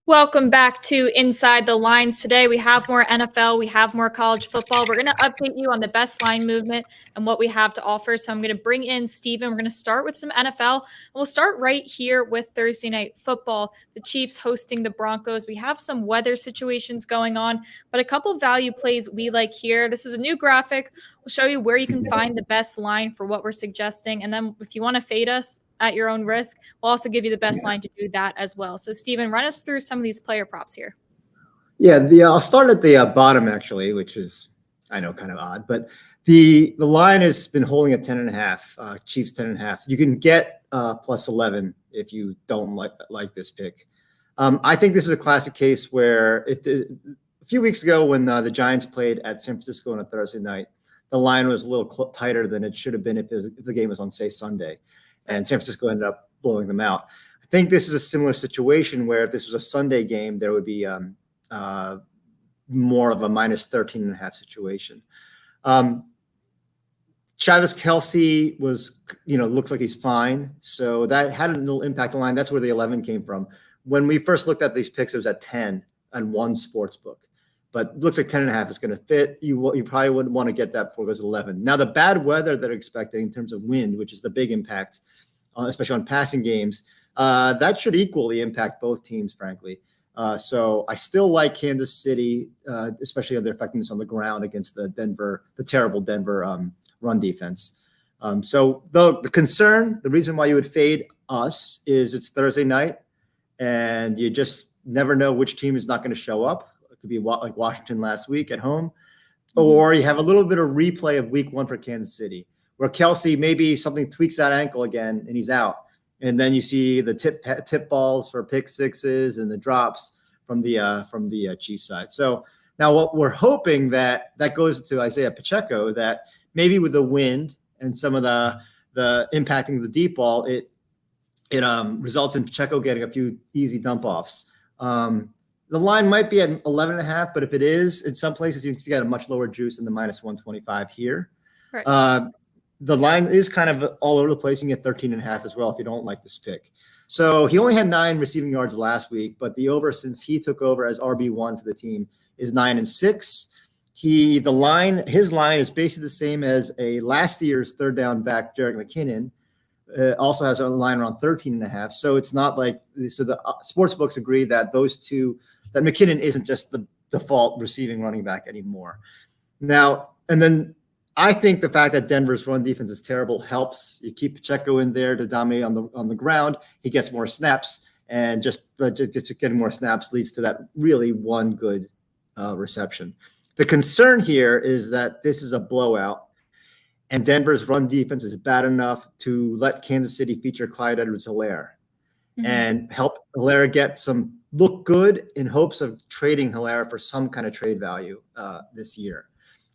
Welcome back to Inside the Lines. Today we have more NFL, we have more college football. We're going to update you on the best line movement and what we have to offer. So I'm going to bring in Steven. We're going to start with some NFL. And we'll start right here with Thursday Night Football. The Chiefs hosting the Broncos. We have some weather situations going on, but a couple value plays we like here. This is a new graphic. We'll show you where you can find the best line for what we're suggesting. And then if you want to fade us at your own risk, we'll also give you the best line to do that as well. So, Steven, run us through some of these player props here. Yeah, I'll start at the bottom, actually, which is, I know, kind of odd. But the line has been holding at 10.5, Chiefs 10.5. You can get plus 11 if you don't like this pick. I think this is a classic case where a few weeks ago when the Giants played at San Francisco on a Thursday night, the line was a little tighter than it should have been if the game was on, say, Sunday. And San Francisco ended up blowing them out. I think this is a similar situation where if this was a Sunday game, there would be more of a minus 13.5 situation. Travis Kelce was, looks like he's fine. So that had a little impact on the line. That's where the 11 came from. When we first looked at these picks, it was at 10 on one sports book. But it looks like 10.5 is going to fit. You probably wouldn't want to get that before it goes to 11. Now, the bad weather that they're expecting in terms of wind, which is the big impact, especially on passing games, that should equally impact both teams, frankly. So I still like Kansas City, especially on their effectiveness on the ground against the terrible Denver run defense. So the reason why you would fade us is it's Thursday night, and you just never know which team is not going to show up. It could be like Washington last week at home, or you have a little bit of replay of week one for Kansas City, where Kelce maybe something tweaks that ankle again and he's out. And then you see the tip balls for pick sixes and the drops from the Chiefs side. So now what we're hoping that goes to Isaiah Pacheco, that maybe with the wind and some of the impacting of the deep ball, it results in Pacheco getting a few easy dump offs. The line might be at 11.5, but if it is, in some places you can get a much lower juice than the minus 125 here. Right. The line is kind of all over the place. You can get 13.5 as well if you don't like this pick. So he only had 9 receiving yards last week, but the over since he took over as RB1 for the team is 9-6. His line is basically the same as a last year's third down back, Jerick McKinnon. Also has a line around 13.5. So it's not like the sports books agree that that McKinnon isn't just the default receiving running back anymore. Now, and then I think the fact that Denver's run defense is terrible helps. You keep Pacheco in there to dominate on the ground. He gets more snaps, and just getting more snaps leads to that really one good reception. The concern here is that this is a blowout, and Denver's run defense is bad enough to let Kansas City feature Clyde Edwards-Helaire and help Helaire look good in hopes of trading Helaire for some kind of trade value this year.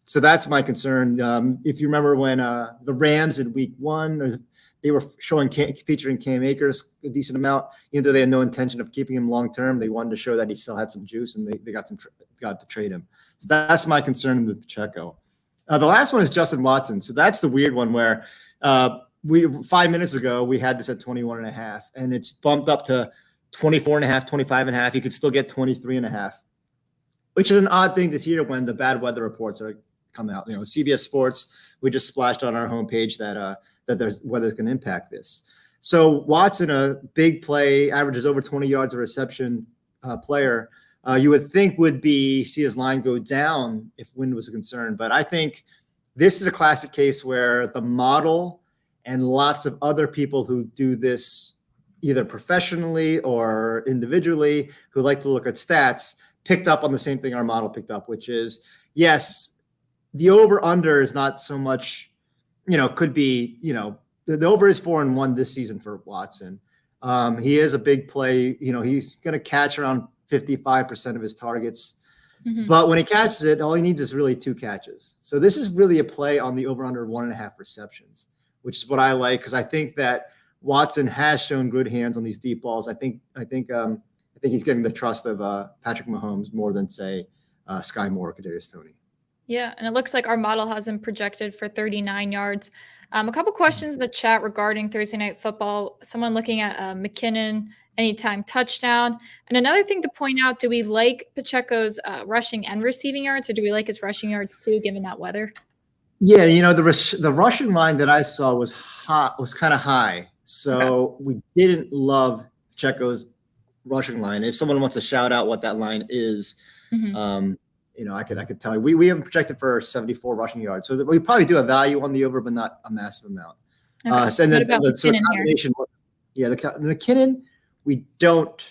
So that's my concern. If you remember when the Rams in week 1, they were featuring Cam Akers a decent amount, even though they had no intention of keeping him long term. They wanted to show that he still had some juice, and they got to trade him. So that's my concern with Pacheco. The last one is Justin Watson. So that's the weird one where 5 minutes ago we had this at 21.5, and it's bumped up to 24.5, 25.5. You could still get 23.5, which is an odd thing to hear when the bad weather reports are come out. CBS Sports, we just splashed on our homepage that there's weather's going to impact this. So Watson, a big play, averages over 20 yards of reception player, you would think would see his line go down if wind was a concern. But I think this is a classic case where the model and lots of other people who do this either professionally or individually, who like to look at stats, picked up on the same thing our model picked up, which is, yes, the over-under is not so much, could be, the over is 4-1 this season for Watson. He is a big play. He's going to catch around 55% of his targets. But when he catches it, all he needs is really 2 catches. So this is really a play on the over-under 1.5 receptions, which is what I like, because I think that Watson has shown good hands on these deep balls. I think he's getting the trust of Patrick Mahomes more than, say, Sky Moore or Kadarius Toney. Yeah, and it looks like our model has him projected for 39 yards. A couple questions in the chat regarding Thursday Night Football. Someone looking at McKinnon anytime touchdown. And another thing to point out, do we like Pacheco's rushing and receiving yards, or do we like his rushing yards too, given that weather? Yeah, the Russian line that I saw was kind of high, so we didn't love Checo's rushing line. If someone wants to shout out what that line is, I could tell you. We have projected for 74 rushing yards, so we probably do have value on the over, but not a massive amount. Okay. And then what about the McKinnon combination, the McKinnon, we don't.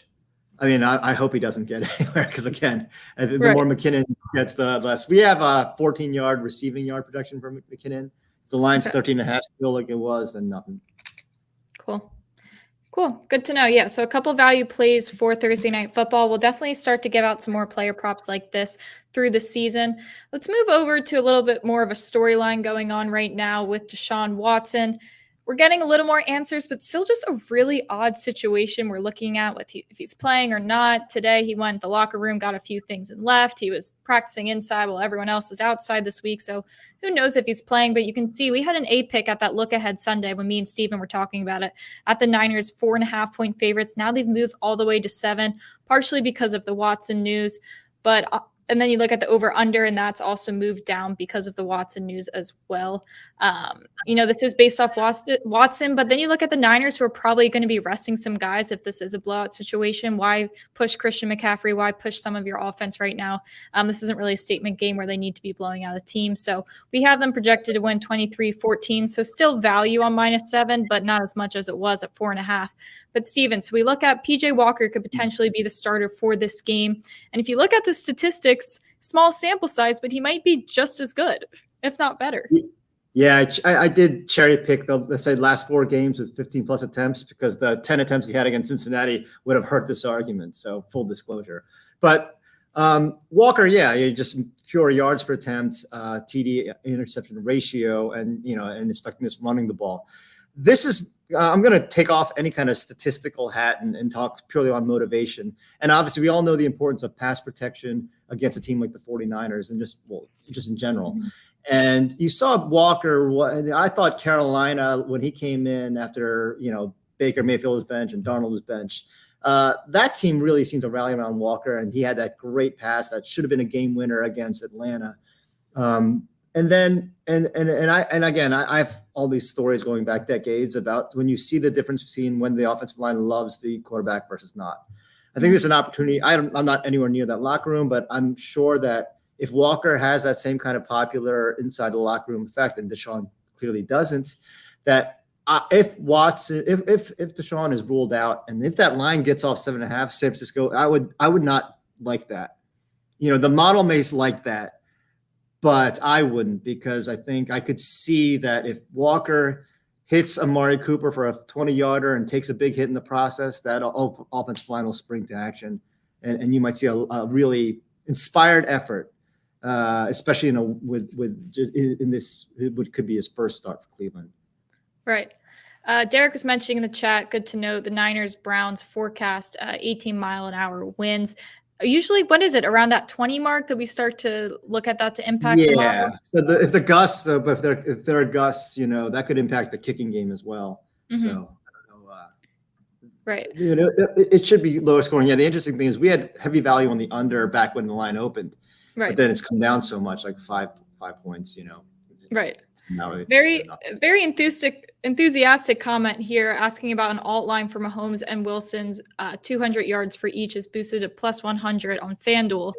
I mean, I hope he doesn't get anywhere because, again, the more McKinnon gets, the less. We have a 14-yard receiving yard projection for McKinnon. If the line's 13.5 still like it was, then nothing. Cool. Good to know. Yeah. So a couple value plays for Thursday Night Football. We'll definitely start to give out some more player props like this through the season. Let's move over to a little bit more of a storyline going on right now with Deshaun Watson. We're getting a little more answers, but still just a really odd situation we're looking at with if he's playing or not. Today, he went to the locker room, got a few things and left. He was practicing inside while everyone else was outside this week. So who knows if he's playing, but you can see we had an A pick at that look ahead Sunday when me and Steven were talking about it at the Niners 4.5-point favorites. Now they've moved all the way to 7, partially because of the Watson news, but and then you look at the over-under, and that's also moved down because of the Watson news as well. This is based off Watson, but then you look at the Niners, who are probably going to be resting some guys if this is a blowout situation. Why push Christian McCaffrey? Why push some of your offense right now? This isn't really a statement game where they need to be blowing out a team. So we have them projected to win 23-14. So still value on -7, but not as much as it was at 4.5. But Steven, so we look at PJ Walker could potentially be the starter for this game. And if you look at the statistics, small sample size, but he might be just as good, if not better. Yeah, I did cherry pick let's say last 4 games with 15 plus attempts, because the 10 attempts he had against Cincinnati would have hurt this argument. So full disclosure. But Walker, just pure yards per attempt, TD interception ratio, and effectiveness running the ball. This is I'm going to take off any kind of statistical hat and talk purely on motivation. And obviously, we all know the importance of pass protection against a team like the 49ers and just in general. Mm-hmm. And you saw Walker. I thought Carolina, when he came in after Baker Mayfield was benched and Darnold was benched, that team really seemed to rally around Walker, and he had that great pass that should have been a game winner against Atlanta. And again, I have all these stories going back decades about when you see the difference between when the offensive line loves the quarterback versus not. I think there's an opportunity. I'm not anywhere near that locker room, but I'm sure that if Walker has that same kind of popular inside the locker room effect, and Deshaun clearly doesn't, that if Deshaun is ruled out, and if that line gets off 7.5, San Francisco, I would not like that. The model may like that, but I wouldn't, because I think I could see that if Walker hits Amari Cooper for a 20-yarder and takes a big hit in the process, that offensive line will spring to action, and you might see a really inspired effort, especially in this what could be his first start for Cleveland. Right. Derek was mentioning in the chat, good to know, the Niners-Browns forecast 18-mile-an-hour winds. Usually, what is it, around that 20 mark that we start to look at that to impact the model? Yeah. So if the gusts, if there are gusts, that could impact the kicking game as well. Mm-hmm. So I don't know. Right. It should be lower scoring. Yeah. The interesting thing is we had heavy value on the under back when the line opened. Right. But then it's come down so much, like 5 points. Right. Very enthusiastic comment here, asking about an alt line for Mahomes and Wilson's 200 yards for each is boosted to +100 on FanDuel.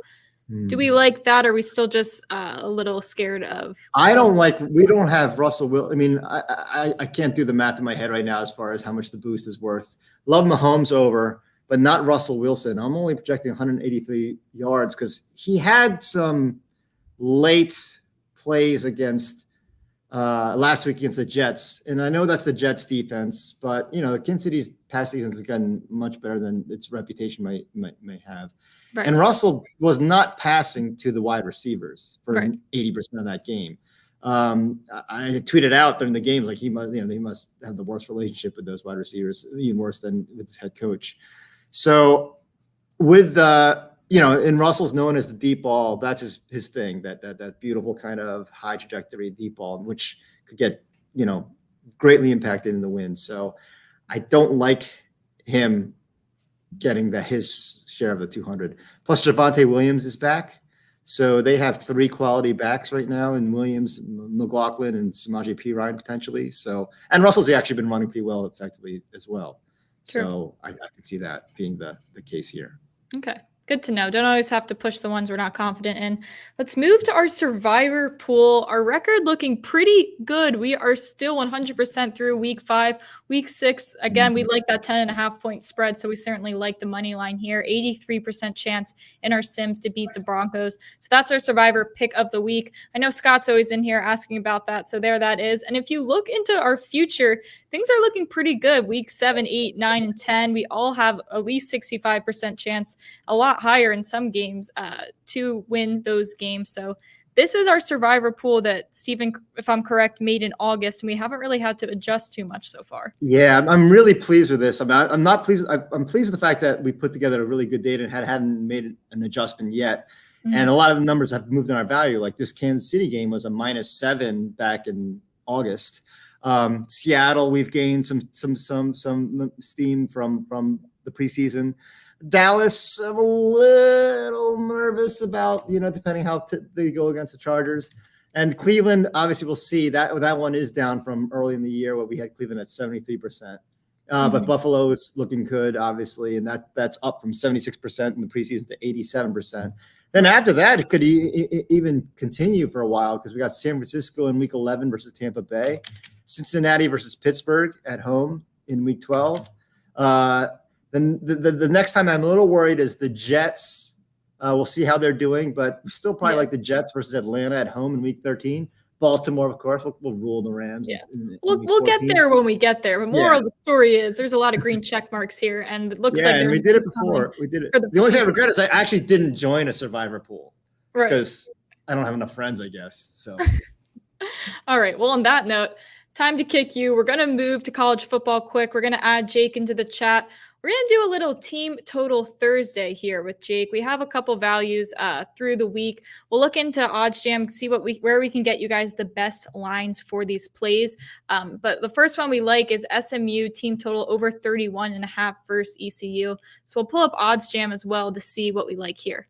Do we like that, or are we still just a little scared of? We don't have Russell Wilson. I mean, I can't do the math in my head right now as far as how much the boost is worth. Love Mahomes over, but not Russell Wilson. I'm only projecting 183 yards because he had some late plays against last week against the Jets. And I know that's the Jets defense, but Kansas City's pass defense has gotten much better than its reputation may have. Right. And Russell was not passing to the wide receivers for 80% of that game. I tweeted out during the games, like he must have the worst relationship with those wide receivers, even worse than with his head coach. So with and Russell's known as the deep ball. That's his thing, that beautiful kind of high trajectory deep ball, which could get, greatly impacted in the wind. So I don't like him getting his share of the 200. Plus, Javonte Williams is back. So they have 3 quality backs right now in Williams, McLaughlin, and Samaje Perine potentially. So, and Russell's actually been running pretty well effectively as well. True. So I could see that being the case here. Okay. Good to know. Don't always have to push the ones we're not confident in. Let's move to our survivor pool. Our record looking pretty good. We are still 100% through week 5. Week 6, again, we like that 10.5 point spread. So we certainly like the money line here. 83% chance in our Sims to beat the Broncos. So that's our survivor pick of the week. I know Scott's always in here asking about that. So there that is. And if you look into our future, things are looking pretty good. Week 7, 8, 9, and 10, we all have at least 65% chance, a lot higher in some games, to win those games. So this is our survivor pool that Stephen, if I'm correct, made in August, and we haven't really had to adjust too much so far. Yeah, I'm really pleased with this. I'm not pleased. I'm pleased with the fact that we put together a really good data and hadn't made an adjustment yet. Mm-hmm. And a lot of the numbers have moved in our value. Like this Kansas City game was a -7 back in August. Seattle, we've gained some steam from the preseason. Dallas, I'm a little nervous about, depending how they go against the Chargers. And Cleveland, obviously, we'll see. That one is down from early in the year where we had Cleveland at 73%. But Buffalo is looking good, obviously, and that's up from 76% in the preseason to 87%. Then after that, it could even continue for a while because we got San Francisco in Week 11 versus Tampa Bay, Cincinnati versus Pittsburgh at home in Week 12. Then the next time I'm a little worried is the Jets. We'll see how they're doing, but still probably like the Jets versus Atlanta at home in Week 13. Baltimore, of course, we'll rule the Rams. Yeah, we'll get there when we get there. But moral of the story is there's a lot of green check marks here, and it looks like and we did it before. We did it. The only thing I regret is I actually didn't join a survivor pool because I don't have enough friends, I guess. So, all right. Well, on that note, time to kick you. We're gonna move to college football quick. We're gonna add Jake into the chat. We're going to do a little team total Thursday here with Jake. We have a couple values through the week. We'll look into OddsJam, see where we can get you guys the best lines for these plays. But the first one we like is SMU team total over 31.5 versus ECU. So we'll pull up OddsJam as well to see what we like here.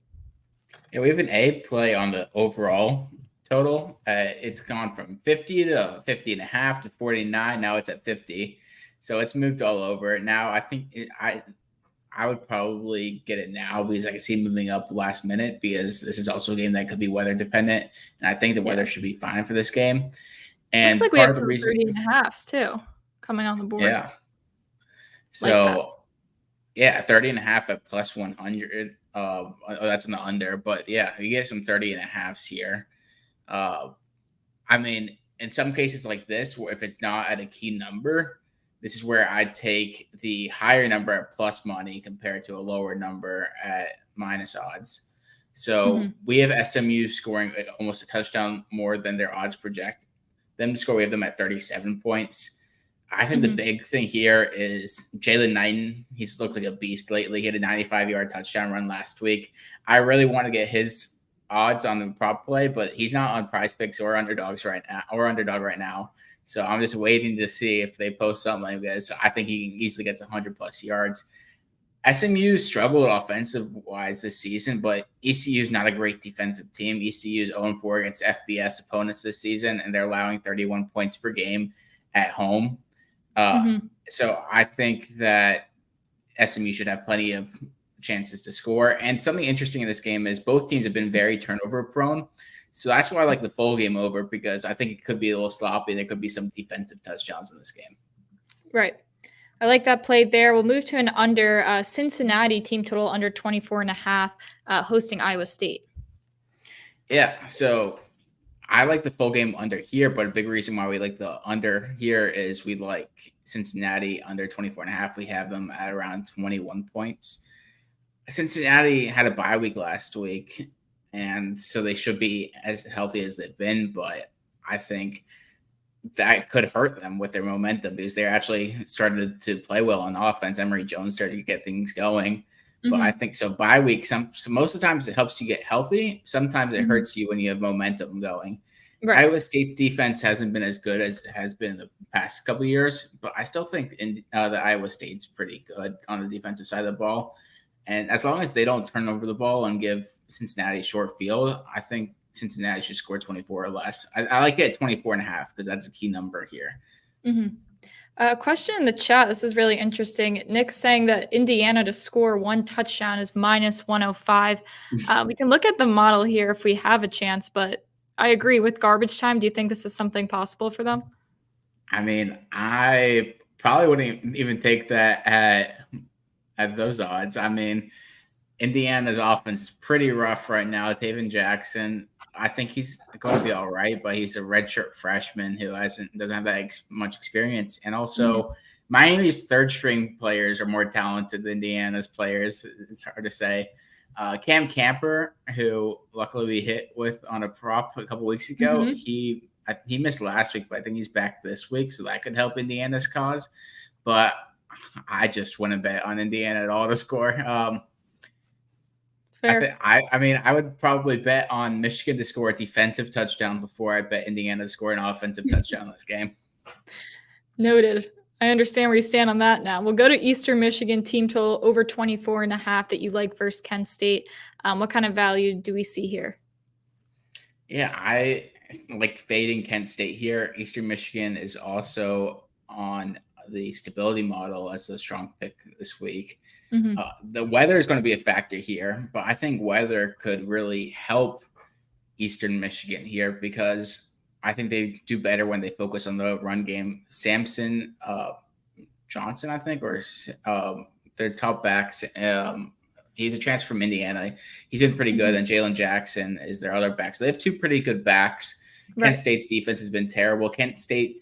Yeah, we have an A play on the overall total. It's gone from 50 to 50.5 to 49. Now it's at 50. So it's moved all over. Now I think I would probably get it now because I can see moving up last minute because this is also a game that could be weather dependent. And I think the weather should be fine for this game. And looks like we have some 30.5s too coming on the board. Yeah. So like 30.5 at plus 100. That's on the under. But yeah, you get some 30.5s here. I mean, in some cases like this, where if it's not at a key number, this is where I'd take the higher number at plus money compared to a lower number at minus odds. So we have SMU scoring almost a touchdown more than their odds project them to score. We have them at 37 points. I think the big thing here is Jalen Knighton. He's looked like a beast lately. He had a 95-yard touchdown run last week. I really want to get his odds on the prop play, but he's not on Prize Picks or underdog right now. So I'm just waiting to see if they post something like this. I think he easily gets 100+ yards. SMU struggled offensive-wise this season, but ECU is not a great defensive team. ECU is 0-4 against FBS opponents this season, and they're allowing 31 points per game at home. So I think that SMU should have plenty of chances to score. And something interesting in this game is both teams have been very turnover-prone. So that's why I like the full game over, because I think it could be a little sloppy. There could be some defensive touchdowns in this game. Right. I like that play there. We'll move to an under. Cincinnati team total under 24.5, hosting Iowa State. Yeah, so I like the full game under here, but a big reason why we like the under here is we like Cincinnati under 24.5. We have them at around 21 points. Cincinnati had a bye week last week, and so they should be as healthy as they've been, but I think that could hurt them with their momentum because they're actually started to play well on offense. Emory Jones started to get things going. But I think so bye week, so most of the times it helps you get healthy. Sometimes it hurts you when you have momentum going. Right. Iowa State's defense hasn't been as good as it has been in the past couple of years, but I still think the Iowa State's pretty good on the defensive side of the ball. And as long as they don't turn over the ball and give Cincinnati a short field, I think Cincinnati should score 24 or less. I like it at 24.5 because that's a key number here. Question in the chat. This is really interesting. Nick's saying that Indiana to score 1 touchdown is minus 105. We can look at the model here if we have a chance, but I agree with garbage time. Do you think this is something possible for them? I mean, I probably wouldn't even take that at those odds. I mean, Indiana's offense is pretty rough right now. Taven Jackson, I think he's going to be all right, but he's a redshirt freshman who doesn't have that much experience. And also, Miami's third string players are more talented than Indiana's players. It's hard to say. Cam Camper, who luckily we hit with on a prop a couple weeks ago, he missed last week, but I think he's back this week, so that could help Indiana's cause. But I just wouldn't bet on Indiana at all to score. Fair. I mean, I would probably bet on Michigan to score a defensive touchdown before I bet Indiana to score an offensive touchdown in this game. Noted. I understand where you stand on that now. We'll go to Eastern Michigan team total over 24.5 that you like versus Kent State. What kind of value do we see here? Yeah, I like fading Kent State here. Eastern Michigan is also on the stability model as a strong pick this week. The weather is going to be a factor here, but I think weather could really help Eastern Michigan here because I think they do better when they focus on the run game. Samson Johnson, I think, or their top backs. He's a transfer from Indiana. He's been pretty good, and Jalen Jackson is their other back. So they have two pretty good backs. Right. Kent State's defense has been terrible. Kent State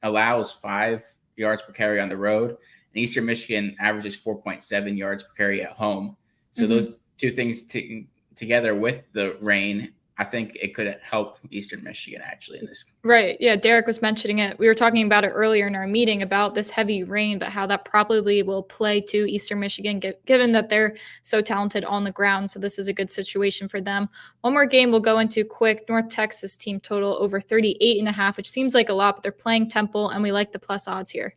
allows 5 yards per carry on the road, and Eastern Michigan averages 4.7 yards per carry at home. So those two things together with the rain, I think it could help Eastern Michigan actually in this. Right. Yeah. Derek was mentioning it. We were talking about it earlier in our meeting about this heavy rain, but how that probably will play to Eastern Michigan, given that they're so talented on the ground. So this is a good situation for them. One more game we'll go into quick. North Texas team total over 38.5, which seems like a lot, but they're playing Temple, and we like the plus odds here.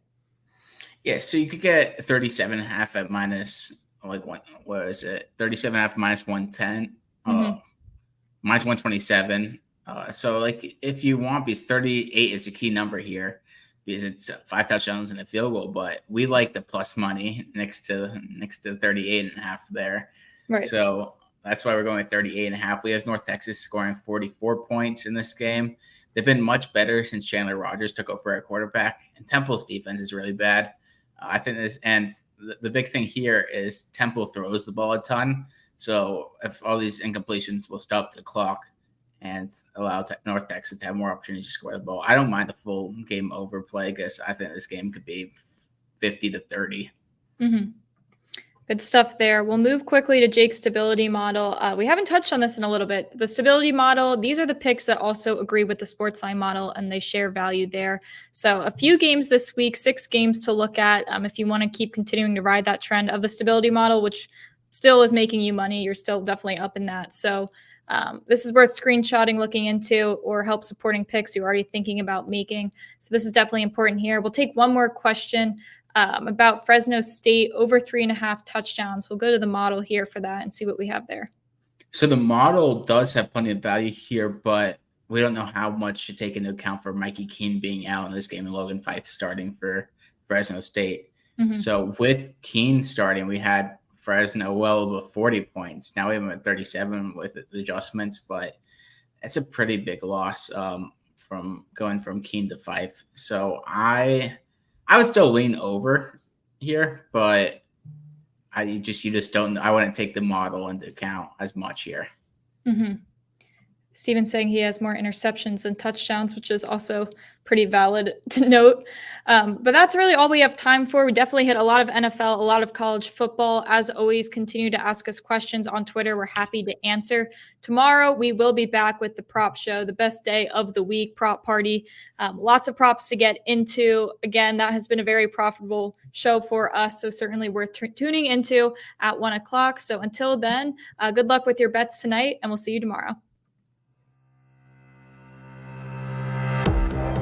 Yeah. So you could get 37.5 at minus, what is it? 37.5 minus 110. Minus 127. So like if you want, because 38 is a key number here because it's 5 touchdowns and a field goal, but we like the plus money next to 38.5 there. Right. So that's why we're going with 38.5. We have North Texas scoring 44 points in this game. They've been much better since Chandler Rogers took over at quarterback, and Temple's defense is really bad. I think this, and the big thing here is Temple throws the ball a ton. So if all these incompletions will stop the clock and allow North Texas to have more opportunities to score the ball, I don't mind the full game over play because I think this game could be 50-30. Good stuff there. We'll move quickly to Jake's stability model. We haven't touched on this in a little bit. The stability model, these are the picks that also agree with the Sportsline model, and they share value there. So a few games this week, 6 games to look at if you want to keep continuing to ride that trend of the stability model, which still is making you money. You're still definitely up in that. So this is worth screenshotting, looking into, or help supporting picks you're already thinking about making. So this is definitely important here. We'll take one more question about Fresno State over 3.5 touchdowns. We'll go to the model here for that and see what we have there. So the model does have plenty of value here, but we don't know how much to take into account for Mikey Keene being out in this game and Logan Fife starting for Fresno State. So with Keene starting, we had Fresno well above 40 points. Now we have them at 37 with the adjustments, but it's a pretty big loss from going from Keene to Fife. So I would still lean over here, but you just don't. I wouldn't take the model into account as much here. Steven's saying he has more interceptions than touchdowns, which is also pretty valid to note. But that's really all we have time for. We definitely hit a lot of NFL, a lot of college football. As always, continue to ask us questions on Twitter. We're happy to answer. Tomorrow, we will be back with the prop show, the best day of the week, prop party. Lots of props to get into. Again, that has been a very profitable show for us, so certainly worth tuning into at 1 o'clock. So until then, good luck with your bets tonight, and we'll see you tomorrow.